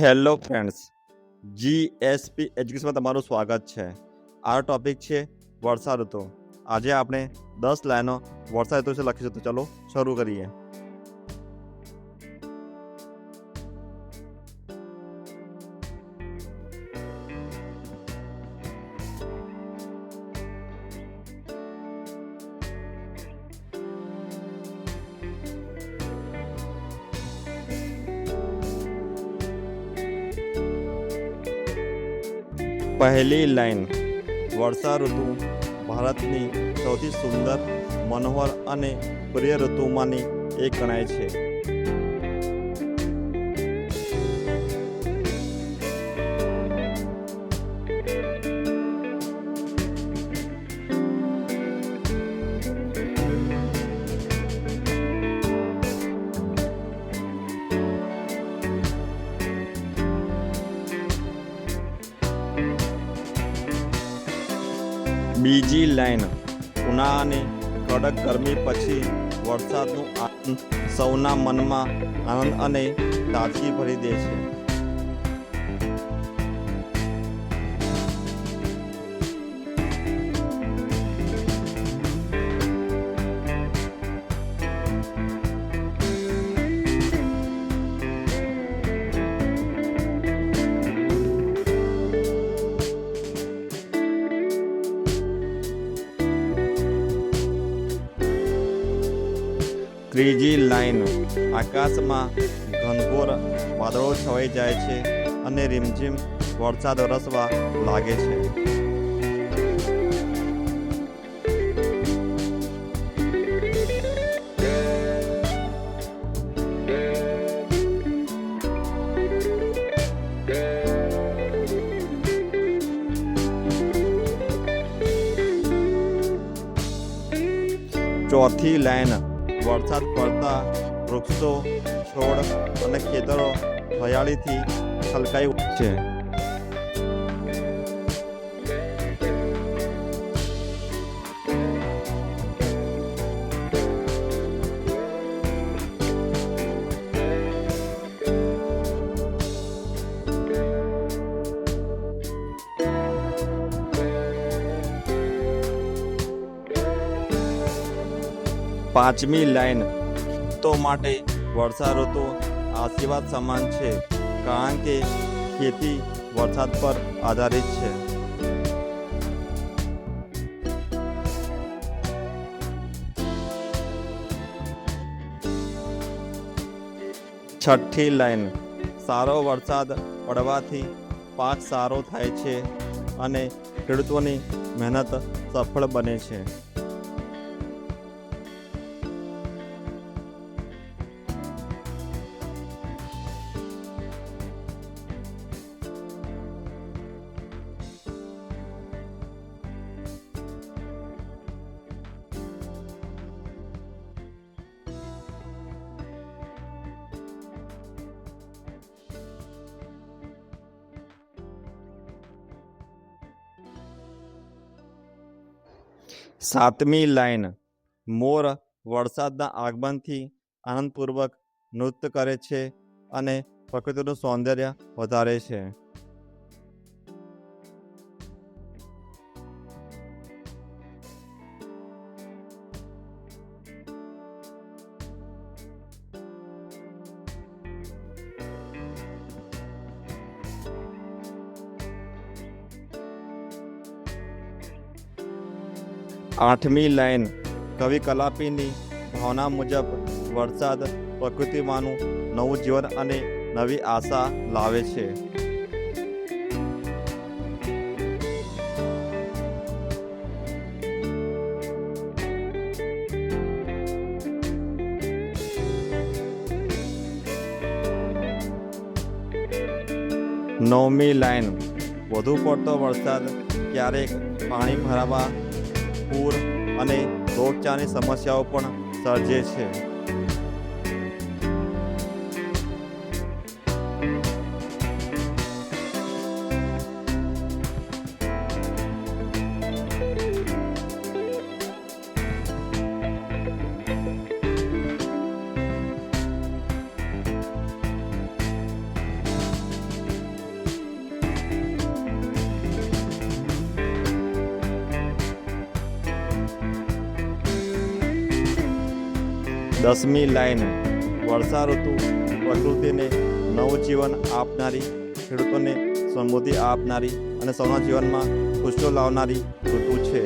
Hello friends, GSP એજ્યુકેશનમાં તમારું સ્વાગત છે. આ ટોપિક છે વર્ષા ઋતુ. આજે આપણે 10 લાઈનો વર્ષા ઋતુ વિશે લખીશું. તો ચલો શરૂ કરીએ. પહેલી લાઈન. વર્ષા ઋતુ ભારતની સૌથી સુંદર, મનોહર અને પ્રિય ઋતુમાંની એક ગણાય છે. બીજી લાઈન. ઉનાળાની કડક ગરમી પછી વરસાદનું આનંદ સૌના મનમાં આનંદ અને તાજગી ભરી દે છે. ત્રીજી લાઈન. આકાશમાં ઘનઘોર વાદળો છવાઈ જાય છે અને રીમઝીમ વરસાદ વરસવા લાગે છે. ચોથી લાઈન. વરસાદ પડતા વૃક્ષો, છોડ અને ખેતરો હરિયાળીથી છલકાઈ ઉઠે છે. પાંચમી લાઈન. ખેડૂતો માટે વર્ષા ઋતુ આશીર્વાદ સમાન છે, કારણ કે ખેતી વરસાદ પર આધારિત છે. છઠ્ઠી લાઈન. સારો વરસાદ પડવાથી પાક સારો થાય છે અને ખેડૂતોની મહેનત સફળ બને છે. સાતમી લાઈન. મોર વરસાદના આગમનથી આનંદપૂર્વક નૃત્ય કરે છે અને પ્રકૃતિનું સૌંદર્ય વધારે છે. આઠમી લાઈન. કવિ કલાપીની ભાવના મુજબ વરસાદ પ્રકૃતિમાંનું નવું જીવન અને નવી આશા લાવે છે. નવમી લાઈન. વધુ પડતો વરસાદ ક્યારેક પાણી ભરાવા, પૂર અને રોગચાળાની સમસ્યાઓ પણ સર્જે છે. 10મી લાઈન, વર્ષા ઋતુ પ્રકૃતિને નવું જીવન આપનારી, ખેડૂતોને સમૃદ્ધિ આપનારી અને સૌના જીવનમાં ખુશીઓ લાવનારી ઋતુ છે.